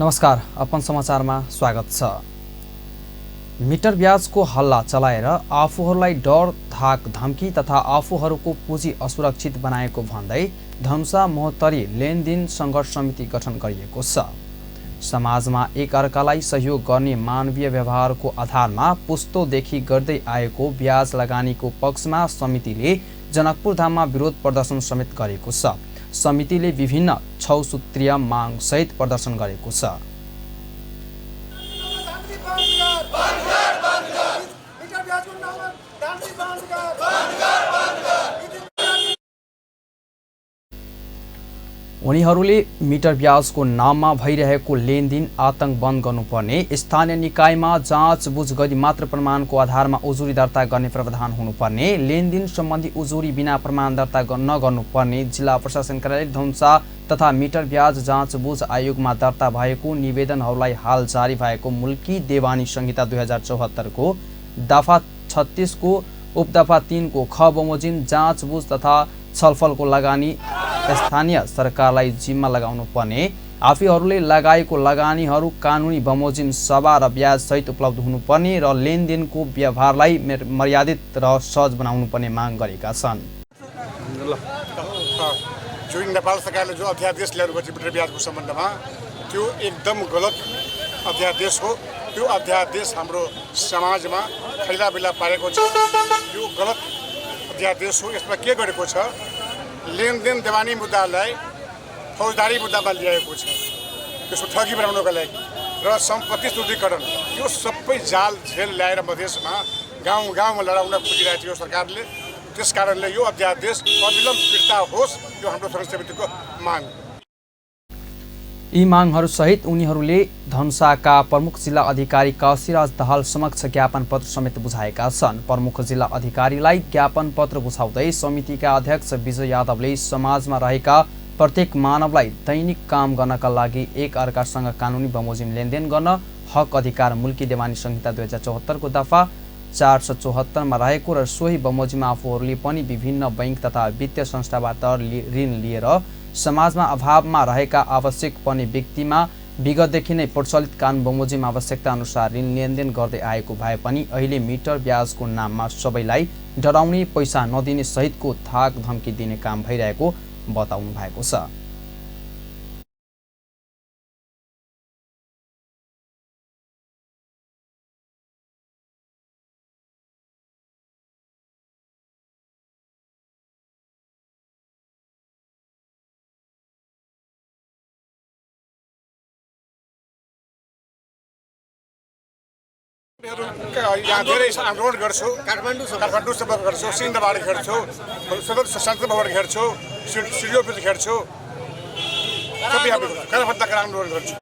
नमस्कार, अपन समाचारमा स्वागत छ। मिटर ब्याजको हल्ला चलाएर आफूहरूलाई डर, धाक, धम्की तथा आफूहरूको पुँजी असुरक्षित बनाएको भन्दै धनुषा महोत्तरी लेनदेन सङ्घर्ष समिति गठन गरिएको छ। समाजमा एक अर्कालाई सहयोग गर्ने मानवीय व्यवहारको आधारमा पुस्तौदेखि गर्दै आएको ब्याज लगानीको पक्षमा समितिले जनकपुर धाममा विरोध प्रदर्शन समेत गरेको छ। समितिले विभिन्न 6 सूत्रीय माग सहित प्रदर्शन गरेको छ। उनीहरूले मिटर ब्याजको नाममा भइरहेको लेनदेन आतंक बन्द गर्नुपर्ने, स्थानीय निकायमा जाँचबुझ गरी मात्र प्रमाणको आधारमा उजुरी दर्ता गर्ने प्रावधान हुनुपर्ने, लेनदेन सम्बन्धी उजुरी बिना प्रमाण दर्ता नगर्नुपर्ने, जिल्ला प्रशासन कार्यालय धनुषा तथा मिटर ब्याज जाँचबुझ आयोगमा दर्ता भएको निवेदनहरूलाई हाल जारी भएको मुल्की देवानी संहिता 2074 को दफा 36 को उपदफा 3 को ख बमोजिम जाँचबुझ तथा छलफलको लगानी स्थानीय सरकारलाई जिम्मा लगाउनु पर्ने, आफूहरूले लगाएको लगानीहरू कानुनी बमोजिम सभा र ब्याज सहित उपलब्ध हुनुपर्ने र लेनदेनको व्यवहारलाई मर्यादित र सहज बनाउनु पर्ने माग गरेका छन्। जुन नेपाल सरकारले जो अध्यादेश ल्याएको छ मिटर ब्याजको सम्बन्धमा त्यो एकदम गलत अध्यादेश हो। त्यो अध्यादेश हाम्रो समाजमा खैलाबिला पारेको छ। यो गलत अध्यादेश हो। यसमा के गरेको छ, लेनदेन देवानी मुद्दालाई फौजदारी मुद्दामा ल्याएको छ, त्यसको ठगी बनाउनको लागि र सम्पत्ति शुद्धिकरण, यो सबै जाल झेल ल्याएर मधेसमा गाउँ गाउँमा लडाउन खोजिरहेको थियो सरकारले। त्यस कारणले यो अध्यादेश अविलम्ब फिर्ता होस्, यो हाम्रो सङ्घर्ष समितिको माग। यी मागहरूसहित उनीहरूले धनुषाका प्रमुख जिल्ला अधिकारी काशीराज दाहाल समक्ष ज्ञापन पत्र समेत बुझाएका छन्। प्रमुख जिल्ला अधिकारीलाई ज्ञापन पत्र बुझाउँदै समितिका अध्यक्ष विजय यादवले समाजमा रहेका प्रत्येक मानवलाई दैनिक काम गर्नका लागि एक अर्कासँग कानुनी बमोजिम लेनदेन गर्न हक अधिकार मुल्की देवानी संहिता 2074 को दफा 474 मा रहेको र सोही बमोजिममा आफूहरूले पनि विभिन्न बैंक तथा वित्तीय संस्थाबाट ऋण लिएर समाजमा अभावमा रहेका आवश्यक पर्ने व्यक्तिमा विगतदेखि नै प्रचलित कानुन बमोजिम आवश्यकता अनुसार ऋण लेनदेन गर्दै आएको भए पनि अहिले मिटर ब्याजको नाममा सबैलाई डराउने, पैसा नदिने सहितको धाक धम्की दिने काम भइरहेको बताउनु भएको छ। यहाँ धेरै आन्दोलन गर्छु, काठमाडौँ सम्पर्क गर्छु, सिन्धुबाड घेर्छु, संसद भवन घेर्छु, सिडिओ घेर्छु, आन्दोलन गर्छु।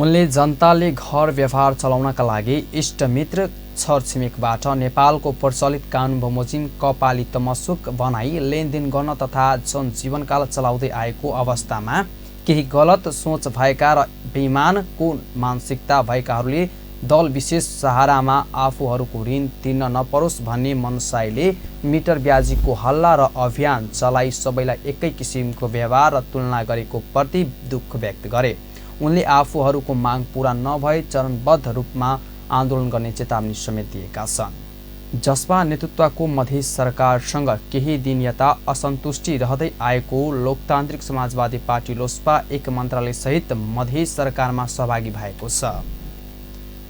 उनले जनताले घर व्यवहार चलाउनका लागि इष्टमित्र छरछिमेकबाट नेपालको प्रचलित कानुन बमोजिम कपाली तमसुक बनाई लेनदेन गर्न तथा जनजीवनकाल चलाउँदै आएको अवस्थामा केही गलत सोच भएका र बेइमानको मानसिकता भएकाहरूले दल विशेष सहारामा आफूहरूको ऋण तिर्न नपरोस् भन्ने मनसायले मिटर ब्याजीको हल्ला र अभियान चलाई सबैलाई एकै किसिमको व्यवहार र तुलना गरेको प्रति दुःख व्यक्त गरे। उनले आफूहरूको माग पूरा नभए चरणबद्ध रूपमा आन्दोलन गर्ने चेतावनी समेत दिएका छन्। जसपा नेतृत्वको मधेस सरकारसँग केही दिन यता असन्तुष्टि रहँदै आएको लोकतान्त्रिक समाजवादी पार्टी लोसपा एक मन्त्रालय सहित मधेस सरकारमा सहभागी भएको छ।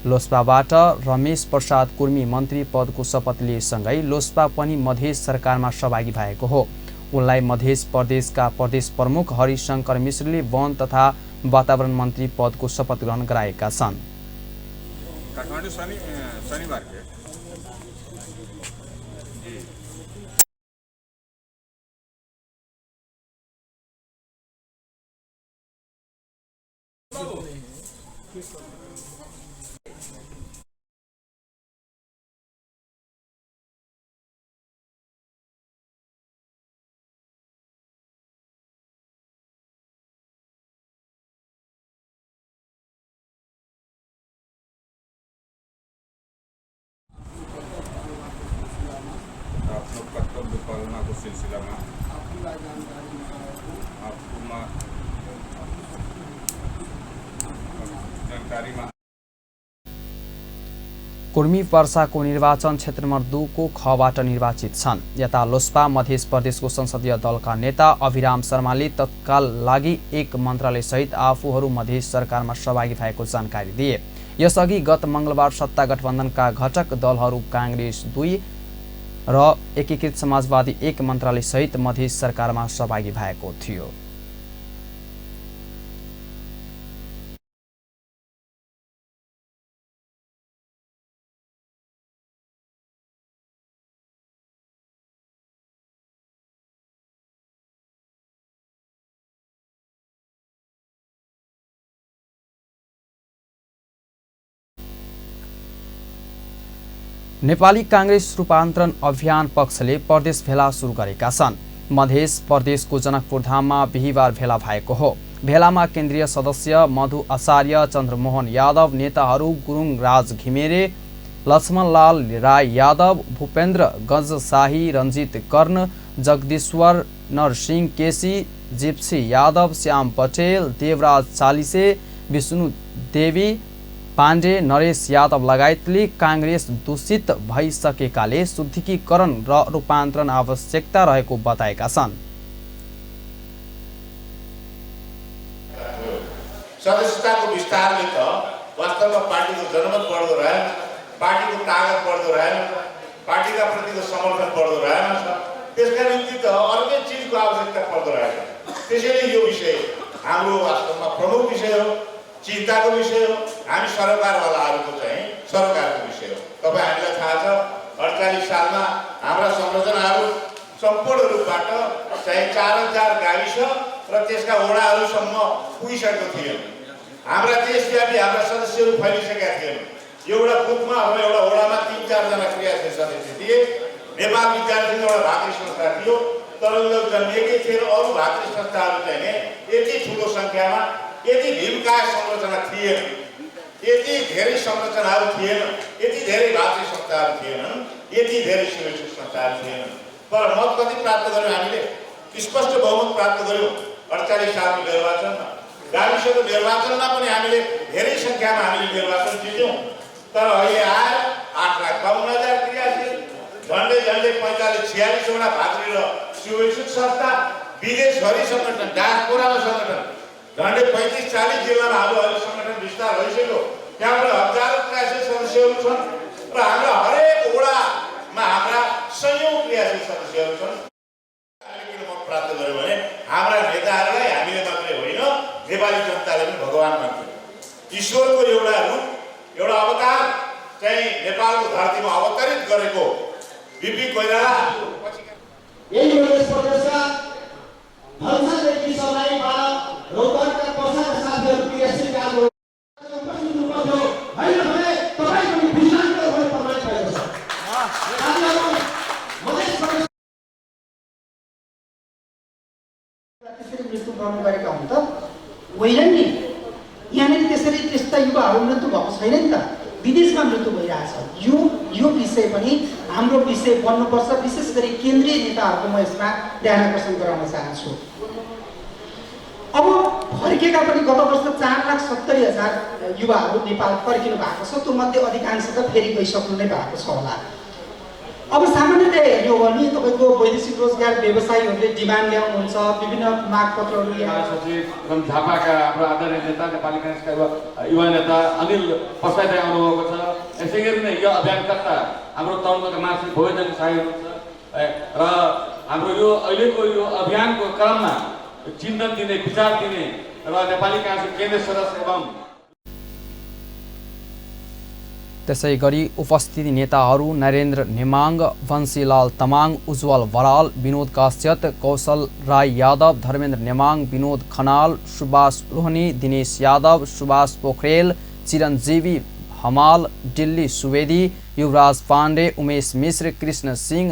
लोसपाबाट रमेश प्रसाद कुर्मी मन्त्री पदको शपथ लिएसँगै लोसपा पनि मधेस सरकारमा सहभागी भएको हो। उनलाई मधेस प्रदेशका प्रदेश प्रमुख हरिशंकर मिश्रले वन तथा वातावरण मन्त्री पदको शपथ ग्रहण गराएका छन्। कर्तव्य पालना को सिलसिला में आपको क्रान्तिकारीमा कुर्मी पर्साको निर्वाचन क्षेत्र नम्बर 2 को खबाट निर्वाचित छन्। यता लोस्पा मध्य प्रदेशको संसदीय दलका नेता अभिराम शर्माले तत्काल लागि एक मन्त्रालय सहित आफूहरू मध्य सरकारमा सहभागी भएको जानकारी दिए। यसअघि गत मंगलबार सत्ता गठबन्धनका घटक दलहरू कांग्रेस 2 र एकीकृत समाजवादी 1 मन्त्रालय सहित मध्य सरकारमा सहभागी भएको थियो। नेपाली कांग्रेस रूपान्तरण अभियान पक्षले प्रदेश भेला सुरु गरेका छन्। मध्य प्रदेशको जनकपुरधाममा बिहिबार भेला भएको हो। भेलामा केन्द्रीय सदस्य मधु आचार्य, चन्द्रमोहन यादव, नेताहरू गुरुङ राज घिमिरे, लक्ष्मणलाल राय यादव, भूपेन्द्र गजशाही, रञ्जित कर्ण, जगदीश्वर नरसिंह केसी, जिप्सी यादव, श्याम पटेल, देवराज चालिसे, विष्णु देवी पाण्डे, नरेश यादव लगायतले कांग्रेस दूषित भइसकेकाले शुद्धिकीकरण र रूपान्तरण आवश्यकता रहेको बताएका छन्। सदस्यताको विस्तारले त वास्तवमा पार्टीको जनमत बढ्दो रहेन, पार्टीको ताकत बढ्दो रहेन, पार्टीका प्रतिको समर्थन बढ्दो रहेन। त्यसका निम्ति त अर्कै चिजको आवश्यकता पर्दो रहेछ। त्यसैले यो विषय हाम्रो वास्तवमा प्रमुख विषय हो, चिन्ताको विषय हो। हामी सरकारवालाहरूको चाहिँ सरकारको विषय हो। तपाईँ हामीलाई थाहा छ 48 सालमा हाम्रा संरचनाहरू सम्पूर्ण रूपबाट चाहिँ 4000 गाविस र त्यसका वडाहरूसम्म पुगिसकेको थियो। हाम्रा देशव्यापी हाम्रा सदस्यहरू फैलिसकेका थिएन। एउटा बुथमा अथवा एउटा वडामा 3-4 जना क्रियाशील सदस्य थिए। नेपाल विद्यार्थी एउटा भातृ संस्था थियो, तरुण दल जन्मिएकै थिए र अरू भातृ संस्थाहरू चाहिँ यति ठुलो सङ्ख्यामा यति भीमकाय संरचना थिएन, यति धेरै संरचनाहरू थिएन, यति धेरै भातृ संस्थाहरू थिएनन्, यति धेरै सुरक्षित संस्थाहरू थिएनन्। तर मत कति प्राप्त गर्यौँ हामीले? स्पष्ट बहुमत प्राप्त गर्यौँ 48 सालको निर्वाचनमा। गाविसको निर्वाचनमा पनि हामीले धेरै सङ्ख्यामा हामीले निर्वाचन जित्यौँ। तर अहिले आएर 8,52,000 क्रियाशील, झन्डै 45-46 वटा भातृ र सुरक्षित संस्था, विदेशभरि सङ्गठन, डायस्पोरामा सङ्गठन, झन्डै 35-40 जिल्लामा हाम्रो अहिले सङ्गठन विस्तार भइसक्यो। त्यहाँबाट हजारौँ क्रियाशील सदस्यहरू छन् र हाम्रा हरेक वडामा हाम्रा सयौँ क्रियाशील सदस्यहरू छन्। हामीले किन मत प्राप्त गर्यो भने हाम्रा नेताहरूलाई हामीले मात्रै होइन, नेपाली जनताले पनि भगवान मान्थ्यो। ईश्वरको एउटा रूप, एउटा अवतार चाहिँ नेपालको धरतीमा अवतरित गरेको बिपी कोइराला यही प्रदेश प्रदेशका धनसादेखि सलाईबाट रोपरका पर्साका साथीहरू क्रियाशील काम होइन भने तपाईँको नि विषान्त हुने प्रमाण भएको छ। त्यसरी मृत्यु गर्नु गरेका हुन् त होइन नि। यहाँनिर त्यसरी त्यस्ता युवाहरू मृत्यु भएको छैन नि त, विदेशमा मृत्यु भइरहेछ। यो विषय पनि हाम्रो विषय बन्नुपर्छ। विशेष गरी केन्द्रीय नेताहरूको म यसमा ध्यान आकर्षण गराउन चाहन्छु। अब फर्केका पनि गत वर्ष 4,70,000 युवाहरू नेपाल फर्किनु भएको छ। त्यो मध्ये अधिकांश त फेरि गइसक्नु नै भएको छ होला। अब सामान्यतया हेर्ने हो भने तपाईँको वैदेशिक रोजगार व्यवसायीहरूले डिमान्ड ल्याउनुहुन्छ, विभिन्न मागपत्रहरू सचिव झापाका हाम्रो आदरणीय नेता, नेपाली काङ्ग्रेसका युवा नेता अनिल पसाइदाई आउनुभएको छ। यसै गरी नै यो अभियानकर्ता हाम्रो तरुणका मासिक भोजन साई हुनुहुन्छ र हाम्रो यो अहिलेको यो अभियानको क्रममा चिन्तन दिने, विचार दिने र नेपाली काङ्ग्रेसको केन्द्रीय सदस्य एवं त्यसैगरी उपस्थित नेताहरू नरेन्द्र नेमाङ, वंशीलाल तमाङ, उज्जवल बराल, विनोद काश्यप, कौशल राय यादव, धर्मेन्द्र नेमाङ, विनोद खनाल, सुभाष रोहनी, दिनेश यादव, सुभाष पोखरेल, चिरञ्जीवी हमाल, दिल्ली सुवेदी, युवराज पाण्डे, उमेश मिश्र, कृष्ण सिंह,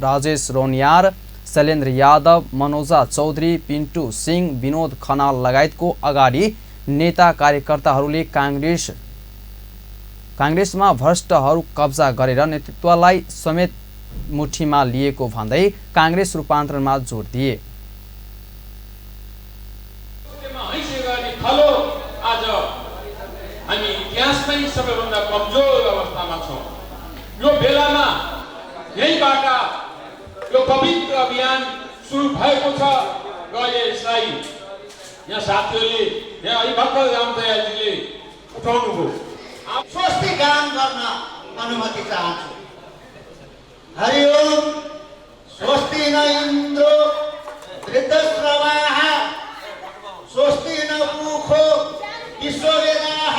राजेश रोनियार, शैलेन्द्र यादव, मनोजा चौधरी, पिन्टू सिंह, विनोद खनाल लगायतको अगाडि नेता कार्यकर्ताहरूले काङ्ग्रेसमा भ्रष्टहरू कब्जा गरेर नेतृत्वलाई समेत मुठीमा लिएको भन्दै काङ्ग्रेस रूपान्तरणमा जोड दिए। यहीबाट यो पवित्र अभियान सुरु भएको छ र यसलाई यहाँ साथीहरूले यहाँ अलि भर्खर रामदयालजीले उठाउनुभयो। स्वस्ति गान गर्न अनुमति चाहन्छु। हरिओम स्वस्ति न इन्द्रो वृद्धश्रवाः स्वस्ति न पूषो विश्ववेदाः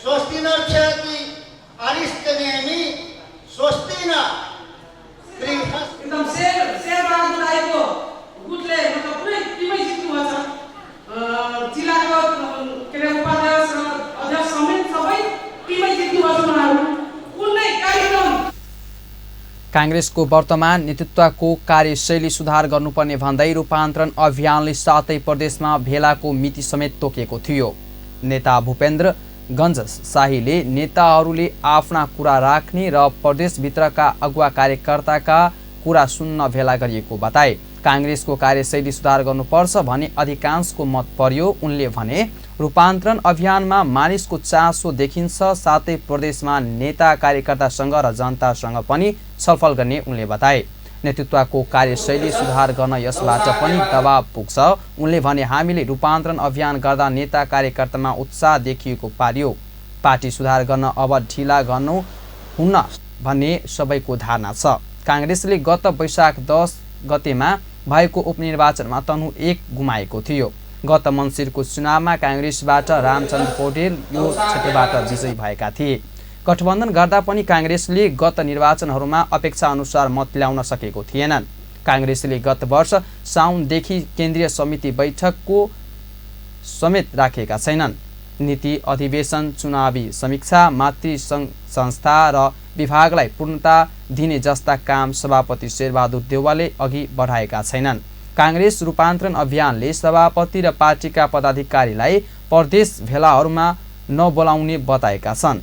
स्वस्ति न क्षति अरिष्टनेमि स्वस्ति न एकदम शेर बहादुर राईको गुटले मतलब पुरै टिमै जित्नु भएको छ। जिल्लाको के अरे उपाध्यक्ष र अध्यक्ष समेत सबै टिमै जित्नु भएको छ। उहाँहरू कुनै कार्यक्रम काङ्ग्रेसको वर्तमान नेतृत्वको कार्यशैली सुधार गर्नुपर्ने भन्दै रूपान्तरण अभियानले 7 प्रदेशमा भेलाको मिति समेत तोकेको थियो। नेता भूपेन्द्र गञ्ज शाहीले नेताहरूले आफ्ना कुरा राख्ने र प्रदेशभित्रका अगुवा कार्यकर्ताका कुरा सुन्न भेला गरिएको बताए। काङ्ग्रेसको कार्यशैली सुधार गर्नुपर्छ भने अधिकांशको मत पर्यो। उनले भने रूपान्तरण अभियानमा मानिसको चासो देखिन्छ। 7 प्रदेशमा नेता कार्यकर्तासँग र जनतासँग पनि छलफल गर्ने उनले बताए। नेतृत्वको कार्यशैली सुधार गर्न यसबाट पनि दबाव पुग्छ। उनले भने हामीले रूपान्तरण अभियान गर्दा नेता कार्यकर्तामा उत्साह देखिएको पारियो। पार्टी सुधार गर्न अब ढिला गर्नु हुन्न भन्ने सबैको धारणा छ। काङ्ग्रेसले गत वैशाख 10 गतेमा भएको उपनिर्वाचनमा तनहु 1 गुमाएको थियो। गत मङ्सिरको चुनावमा काङ्ग्रेसबाट रामचन्द्र पौडेल यो क्षेत्रबाट विजयी भएका थिए। गठबन्धन गर्दा पनि काङ्ग्रेसले गत निर्वाचनहरूमा अपेक्षा अनुसार मत ल्याउन सकेको थिएनन्। काङ्ग्रेसले गत वर्ष साउनदेखि केन्द्रीय समिति बैठकको समेत राखेका छैनन्। नीति अधिवेशन, चुनावी समीक्षा, मातृ संस्था र विभागलाई पूर्णता दिने जस्ता काम सभापति शेरबहादुर देउवाले अघि बढाएका छैनन्। काङ्ग्रेस रूपान्तरण अभियानले सभापति र पार्टीका पदाधिकारीलाई प्रदेश भेलाहरूमा नबोलाउने बताएका छन्।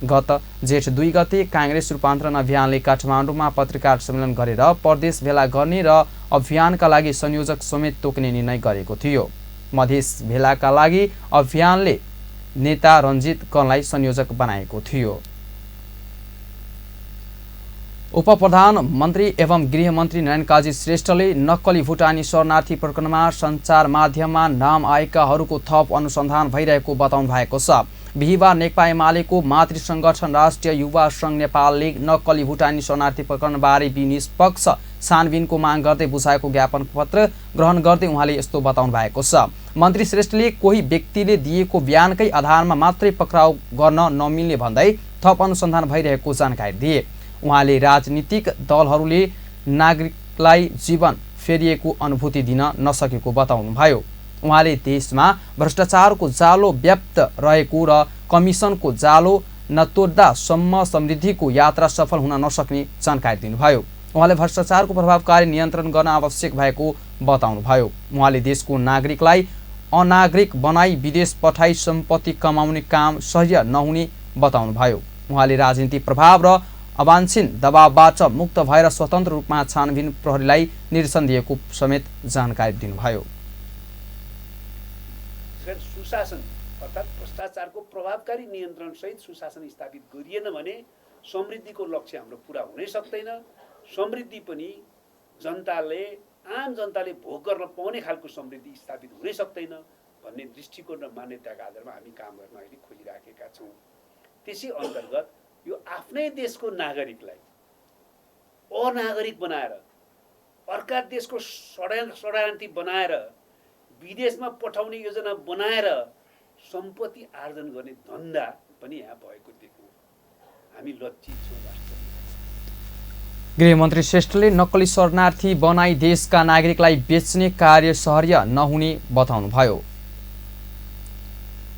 गत जेठ 2 गते काङ्ग्रेस रूपान्तरण अभियानले काठमाडौँमा पत्रकार सम्मेलन गरेर प्रदेश भेला गर्ने र अभियानका लागि संयोजक समेत तोक्ने निर्णय गरेको थियो। मधेस भेलाका लागि अभियानले नेता रञ्जित कनलाई संयोजक बनाएको थियो। उपप्रधानमन्त्री एवं गृहमन्त्री नयनकाजी श्रेष्ठले नक्कली भुटानी शरणार्थी प्रकरणमा सञ्चार माध्यममा नाम आएकाहरूको थप अनुसन्धान भइरहेको बताउनु भएको छ। बिहिबार नेकपा एमालेको मातृ सङ्गठन राष्ट्रिय युवा सङ्घ नेपालले नक्कली भुटानी शरणार्थी प्रकरणबारे निष्पक्ष छानबिनको माग गर्दै बुझाएको ज्ञापन पत्र ग्रहण गर्दै उहाँले यस्तो बताउनु भएको छ। मन्त्री श्रेष्ठले कोही व्यक्तिले दिएको बयानकै आधारमा मात्रै पक्राउ गर्न नमिल्ने भन्दै थप अनुसन्धान भइरहेको जानकारी दिए। उहाँले राजनीतिक दलहरूले नागरिकलाई जीवन फेरिएको अनुभूति दिन नसकेको बताउनुभयो। उहाँले देशमा भ्रष्टाचारको जालो व्याप्त रहेको र कमिसनको जालो नतोड्दासम्म समृद्धिको यात्रा सफल हुन नसक्ने जानकारी दिनुभयो। उहाँले भ्रष्टाचारको प्रभावकारी नियन्त्रण गर्न आवश्यक भएको बताउनुभयो। उहाँले देशको नागरिकलाई अनागरिक बनाई विदेश पठाई सम्पत्ति कमाउने काम सह्य नहुने बताउनुभयो। उहाँले राजनीतिक प्रभाव र अवान्छित दबावबाट मुक्त भएर स्वतन्त्र रूपमा छानबिन प्रहरीलाई निर्देशन दिएको समेत जानकारी दिनुभयो। सुशासन अर्थात् भ्रष्टाचारको प्रभावकारी नियन्त्रण सहित सुशासन स्थापित गरिएन भने समृद्धिको लक्ष्य हाम्रो पुरा हुनै सक्दैन। समृद्धि पनि आम जनताले भोग गर्न पाउने खालको समृद्धि स्थापित हुनै सक्दैन भन्ने दृष्टिकोण र मान्यताका आधारमा हामी काम गर्न अहिले खोजिराखेका छौँ। त्यसै अन्तर्गत यो आफ्नै देशको नागरिकलाई अनागरिक बनाएर अर्का देशको शरणार्थी बनाएर विदेशमा पठाउने योजना बनाएर सम्पत्ति आर्जन गर्ने धन्दा पनि यहाँ भएको देख्यौँ। हामी लज्जित छौँ। गृहमन्त्री श्रेष्ठले नक्कली शरणार्थी बनाई देशका नागरिकलाई बेच्ने कार्य सहर्य नहुने बताउनुभयो।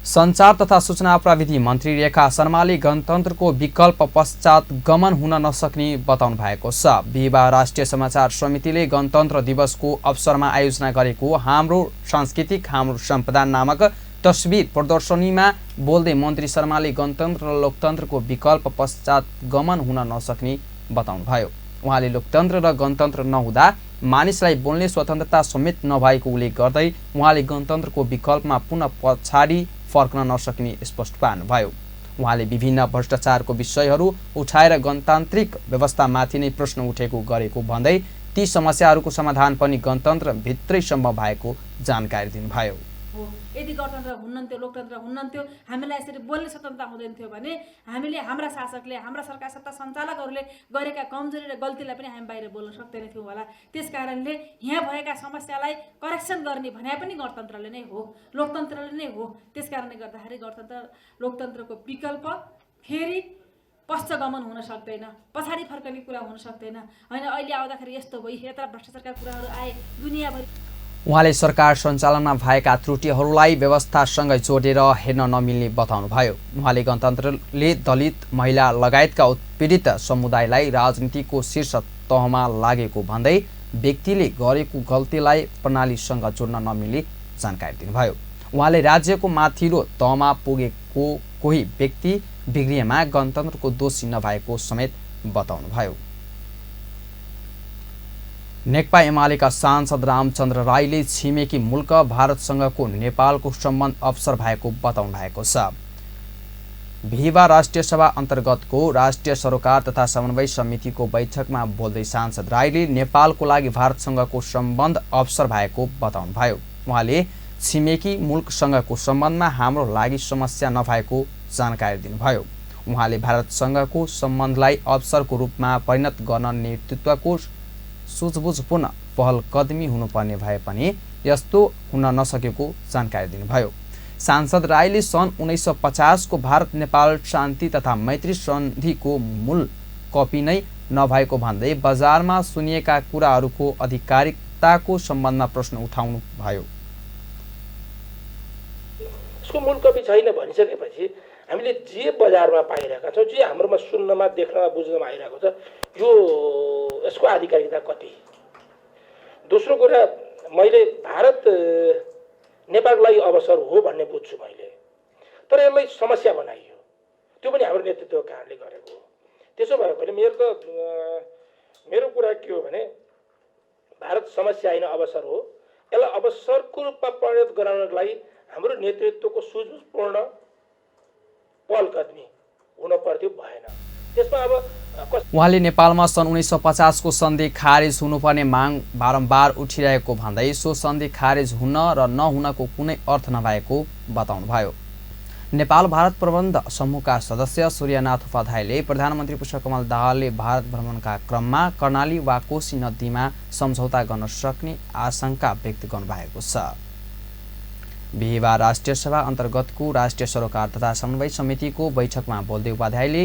सञ्चार तथा सूचना प्रविधि मन्त्री रेखा शर्माले गणतन्त्रको विकल्प पश्चात गमन हुन नसक्ने बताउनु भएको छ। बिहिबार राष्ट्रिय समाचार समितिले गणतन्त्र दिवसको अवसरमा आयोजना गरेको हाम्रो सांस्कृतिक हाम्रो सम्पदा नामक तस्बिर प्रदर्शनीमा बोल्दै मन्त्री शर्माले गणतन्त्र र लोकतन्त्रको विकल्प पश्चात गमन हुन नसक्ने बताउनुभयो। उहाँले लोकतन्त्र र गणतन्त्र नहुँदा मानिसलाई बोल्ने स्वतन्त्रता समेत नभएको उल्लेख गर्दै उहाँले गणतन्त्रको विकल्पमा पुनः पछाडि फर्कन नसक्ने स्पष्ट पार्नुभयो। उहाँले विभिन्न भ्रष्टाचारको विषयहरू उठाएर गणतान्त्रिक व्यवस्थामाथि नै प्रश्न उठेको गरेको भन्दै ती समस्याहरूको समाधान पनि गणतन्त्रभित्रै सम्भव भएको जानकारी दिनुभयो। यदि गणतन्त्र हुन्नथ्यो, लोकतन्त्र हुन्नथ्यो, हामीलाई यसरी बोल्ने स्वतन्त्रता हुँदैन थियो भने हामीले हाम्रा शासकले, हाम्रा सरकार सत्ता सञ्चालकहरूले गरेका कमजोरी र गल्तीलाई पनि हामी बाहिर बोल्न सक्दैन थियौँ होला। त्यस कारणले यहाँ भएका समस्यालाई करेक्सन गर्ने भने पनि गणतन्त्रले नै हो, लोकतन्त्रले नै हो। त्यस कारणले गर्दाखेरि गणतन्त्र लोकतन्त्रको विकल्प फेरि पश्चगमन हुन सक्दैन, पछाडि फर्कने कुरा हुन सक्दैन। होइन अहिले आउँदाखेरि यस्तो भयो, यता भ्रष्टाचारका कुराहरू आए दुनियाँभरि। उहाँले सरकार सञ्चालनमा भएका त्रुटिहरूलाई व्यवस्थासँगै जोडेर हेर्न नमिल्ने बताउनुभयो। उहाँले गणतन्त्रले दलित, महिला लगायतका उत्पीडित समुदायलाई राजनीतिको शीर्ष तहमा लागेको भन्दै व्यक्तिले गरेको गल्तीलाई प्रणालीसँग जोड्न नमिल्ने जानकारी दिनुभयो। उहाँले राज्यको माथिल्लो तहमा पुगेको कोही व्यक्ति बिग्रिएमा गणतन्त्रको दोषी नभएको समेत बताउनुभयो। नेकपा एमालेका सांसद रामचन्द्र राईले छिमेकी मुल्क भारतसँगको नेपालको सम्बन्ध अवसर भएको बताउनु भएको छ। भिवा राष्ट्रिय सभा अन्तर्गतको राष्ट्रिय सरोकार तथा समन्वय समितिको बैठकमा बोल्दै सांसद राईले नेपालको लागि भारतसँगको सम्बन्ध अवसर भएको बताउनुभयो। उहाँले छिमेकी मुल्कसँगको सम्बन्धमा हाम्रो लागि समस्या नभएको जानकारी दिनुभयो। उहाँले भारतसँगको सम्बन्धलाई अवसरको रूपमा परिणत गर्न नेतृत्वको सूझबुझपूर्ण पहल कदमी हुनुपर्ने भए पनि यस्तो हुन नसकेको जानकारी दिनुभयो। सांसद राईले सन् 1950 को भारत नेपाल शान्ति तथा मैत्री सन्धिको मूल कपी नै नभएको भन्दै बजारमा सुनिएका कुराहरूको आधिकारिकताको सम्बन्धमा प्रश्न उठाउनु भयो। यसको मूल कपी छैन भनिसकेपछि हामीले जे बजारमा पाइरहेका छौँ, जे हाम्रोमा सुन्नमा, देख्नमा, बुझ्नमा आइरहेको छ, यो यसको आधिकारिकता कति? दोस्रो कुरा, मैले भारत नेपालको लागि अवसर हो भन्ने बुझ्छु मैले, तर यसलाई समस्या बनाइयो, त्यो पनि हाम्रो नेतृत्वको कारणले गरेको हो। त्यसो भएकोले मेरो कुरा के हो भने भारत समस्या होइन, अवसर हो। यसलाई अवसरको रूपमा परिणत गराउनको लागि हाम्रो नेतृत्वको सूझबुझपूर्ण पहल कदमी हुन पर्थ्यो, भएन। त्यसमा अब उहाँले नेपालमा सन् 1950 को सन्धि खारेज हुनुपर्ने माग बारम्बार उठिरहेको भन्दै सो सन्धि खारेज हुन र नहुनको कुनै अर्थ नभएको बताउनुभयो। नेपाल भारत प्रबन्ध समूहका सदस्य सूर्यनाथ उपाध्यायले प्रधानमन्त्री पुष्पकमल दाहालले भारत भ्रमणका क्रममा कर्णाली वा कोशी नदीमा सम्झौता गर्न सक्ने आशंका व्यक्त गर्नुभएको छ। बिहिबार राष्ट्रिय सभा अन्तर्गतको राष्ट्रिय सरोकार तथा समन्वय समितिको बैठकमा बोल्दै उपाध्यायले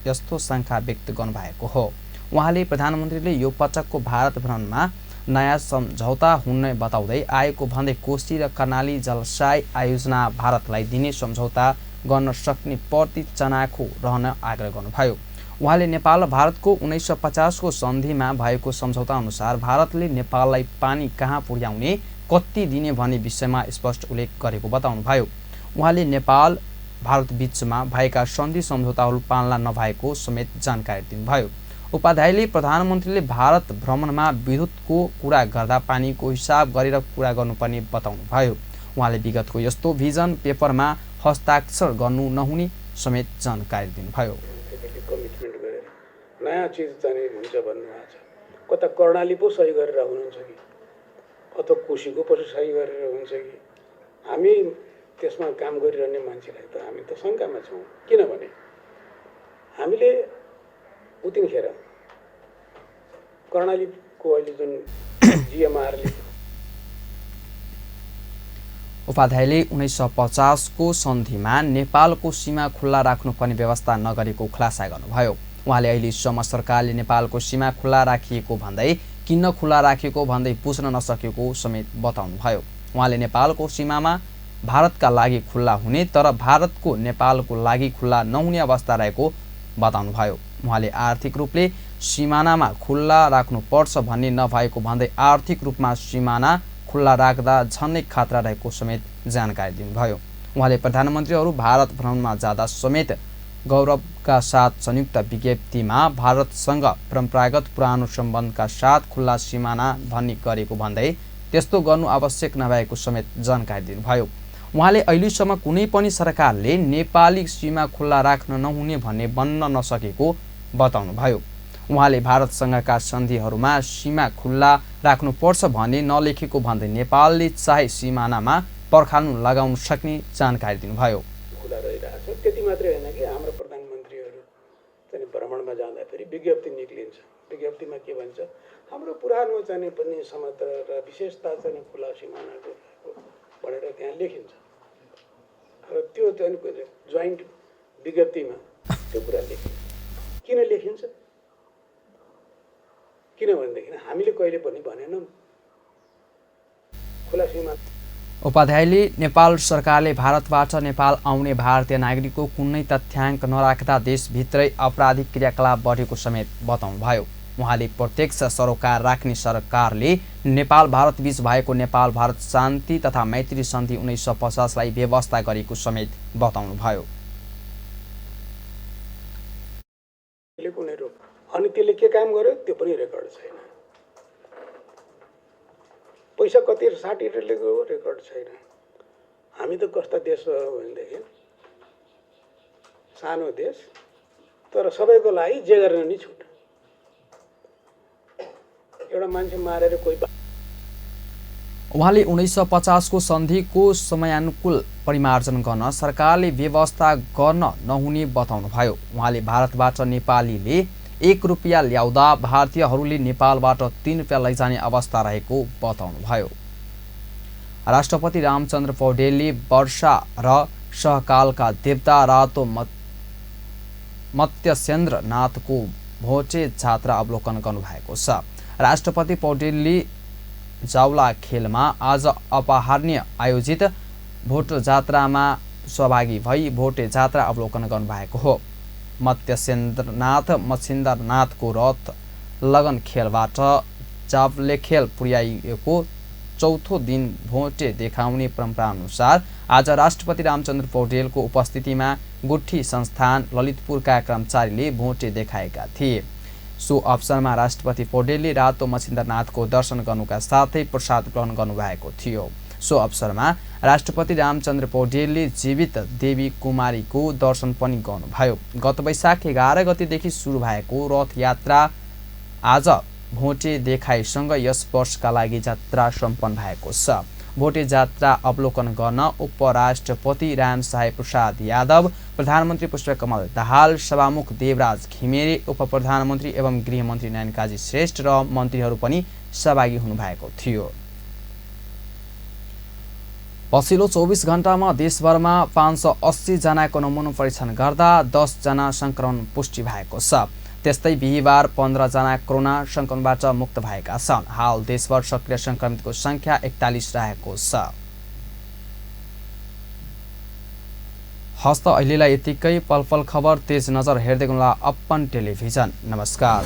यस्तो शङ्का व्यक्त गर्नुभएको हो। उहाँले प्रधानमन्त्रीले यो पटकको भारत भ्रमणमा नयाँ सम्झौता हुने बताउँदै आएको भन्दै कोशी र कर्णाली जलसाय आयोजना भारतलाई दिने सम्झौता गर्न सक्ने प्रति चनाखो रहन आग्रह गर्नुभयो। उहाँले नेपाल भारतको 1950 को सन्धिमा भएको सम्झौता अनुसार भारतले नेपाललाई पानी कहाँ पुर्याउने, कति दिने भन्ने विषयमा स्पष्ट उल्लेख गरेको बताउनुभयो। उहाँले नेपाल भारत बीचमा भएका सन्धि सम्झौताहरू पालना नभएको समेत जानकारी दिनुभयो। उपाध्यायले प्रधानमन्त्रीले भारत भ्रमणमा विद्युतको कुरा गर्दा पानीको हिसाब गरेर कुरा गर्नुपर्ने बताउनुभयो। उहाँले विगतको यस्तो भिजन पेपरमा हस्ताक्षर गर्नु नहुने समेत जानकारी दिनुभयो। कमिटमेन्ट गरेर नयाँ चिज चाहिँ हुन्छ भन्नुभएको छ। कता कर्णाली पो सही गरेर हुनुहुन्छ कि अथवा कोशीको पो सही गरेर हुन्छ कि? हामी त्यसमा काम गरिरहने मान्छेलाई त हामी त शङ्कामा छौँ। किनभने हामीले उतिखेर कर्णालीको अहिले जुन जिएमआरले उपाध्यायले 1950 को सन्धिमा नेपालको सीमा खुल्ला राख्नुपर्ने व्यवस्था नगरेको खुलासा गर्नुभयो। उहाँले अहिलेसम्म सरकारले नेपालको सीमा खुल्ला राखिएको भन्दै किन खुल्ला राखेको भन्दै बुझ्न नसकेको समेत बताउनुभयो। उहाँले नेपालको सीमामा भारतका लागि खुल्ला हुने तर भारतको नेपालको लागि खुल्ला नहुने अवस्था रहेको बताउनुभयो। उहाँले आर्थिक रूपले सीमानामा खुल्ला राख्नुपर्छ भन्ने नभएको भन्दै आर्थिक रूपमा सीमाना खुल्ला राख्दा झनै खतरा रहेको समेत जानकारी दिनुभयो। उहाँले प्रधानमन्त्रीहरू भारत भ्रमणमा जाँदा समेत गौरवका साथ संयुक्त विज्ञप्तिमा भारतसँग परम्परागत पुरानो सम्बन्धका साथ खुल्ला सिमाना भन्ने गरेको भन्दै त्यस्तो गर्नु आवश्यक नभएको समेत जानकारी दिनुभयो। उहाँले अहिलेसम्म कुनै पनि सरकारले नेपाली सीमा खुल्ला राख्न नहुने भन्ने बन्न नसकेको बताउनुभयो। उहाँले भारतसँगका सन्धिहरूमा सीमा खुल्ला राख्नुपर्छ भन्ने नलेखेको भन्दै नेपालले चाहे सिमानामा पर्खाल्नु लगाउन सक्ने जानकारी दिनुभयो। खुला रहिरहेछ। त्यति मात्रै होइन कि हाम्रो प्रधानमन्त्रीहरू चाहिँ भ्रमणमा जाँदाखेरि विज्ञप्ति निक्लिन्छ। विज्ञप्तिमा के भन्छ, हाम्रो पुरानो चाहिँ पनि समत्र र विशेषता चाहिँ खुला सिमानाको भनेर त्यहाँ लेखिन्छ। र त्यो चाहिँ जोइन्ट विज्ञप्तिमा त्यो कुरा लेखिन्छ। किन लेखिन्छ? किनभनेदेखि हामीले कहिले पनि भनेनौँ खुला सीमा। उपाध्यायले नेपाल सरकारले भारतबाट नेपाल आउने भारतीय नागरिकको कुनै तथ्याङ्क नराख्दा देशभित्रै आपराधिक क्रियाकलाप बढेको समेत बताउनुभयो। उहाँले प्रत्यक्ष सरोकार राख्ने सरकारले नेपाल भारत बीच भएको नेपाल भारत शान्ति तथा मैत्री सन्धि 1950 लाई व्यवस्था गरेको समेत बताउनुभयो। अनि त्यसले के काम गर्यो त्यो पनि रेकर्ड छैन। पैसा कति साटीले गयो रेकर्ड छैन। हामी त कस्ता देश हो भनेदेखि सानो देश तर सबैको लागि जे गर्न नि छुट। एउटा मान्छे मारेर कोही। उहाँले 1950 को सन्धिको समयानुकूल परिमार्जन गर्न सरकारले व्यवस्था गर्न नहुने बताउनुभयो। उहाँले भारतबाट नेपालीले 1 रुपियाँ ल्याउँदा भारतीयहरूले नेपालबाट 3 रुपियाँ लैजाने अवस्था रहेको बताउनुभयो। राष्ट्रपति रामचन्द्र पौडेलले वर्षा र सहकालका देवता रातो मत्यसेन्द्र नाथको भोटे जात्रा अवलोकन गर्नुभएको छ। राष्ट्रपति पौडेलले जाउला खेलमा आज अपराह्न आयोजित भोटे जात्रामा सहभागी भई भोटे जात्रा अवलोकन गर्नुभएको हो। मत्यसेन्द्रनाथ मच्छिन्द्रनाथको रथ लगन खेलबाट जावले खेल पुर्याइएको चौथो दिन भोटे देखाउने परम्परा अनुसार आज राष्ट्रपति रामचन्द्र पौडेलको उपस्थितिमा गुठी संस्थान ललितपुरका कर्मचारीले भोटे देखाएका थिए। सो अवसरमा राष्ट्रपति पौडेलले रातो मच्छिन्द्रनाथको दर्शन गर्नुका साथै प्रसाद ग्रहण गर्नुभएको थियो। सो अवसरमा राष्ट्रपति रामचन्द्र पौडेलले जीवित देवी कुमारीको दर्शन पनि गर्नुभयो। गत वैशाख 11 गतेदेखि सुरु भएको रथ यात्रा आज भोटे देखाइसँग यस वर्षका लागि यात्रा सम्पन्न भएको छ। भोटे जात्रा अवलोकन गर्न उपराष्ट्रपति रामसाहेब प्रसाद यादव, प्रधानमन्त्री पुष्पकमल दाहाल, सभामुख देवराज घिमिरे, उपप्रधानमन्त्री एवं गृहमन्त्री नयनकाजी श्रेष्ठ र मन्त्रीहरू पनि सहभागी हुनुभएको थियो। पछिल्लो 24 घण्टामा देशभरमा 580 जनाको नमुना परीक्षण गर्दा 10 जना संक्रमण पुष्टि भएको छ। त्यस्तै बिहीबार 15 जना कोरोना संक्रमणबाट मुक्त भएका छन्। हाल देशभर सक्रिय संक्रमितको संख्या 41 रहेको छ। हस्त अहिलेलाई यतिकै। पलपल खबर तेज नजर हेर्दै गर्नुहोला अपन टेलिभिजन। नमस्कार।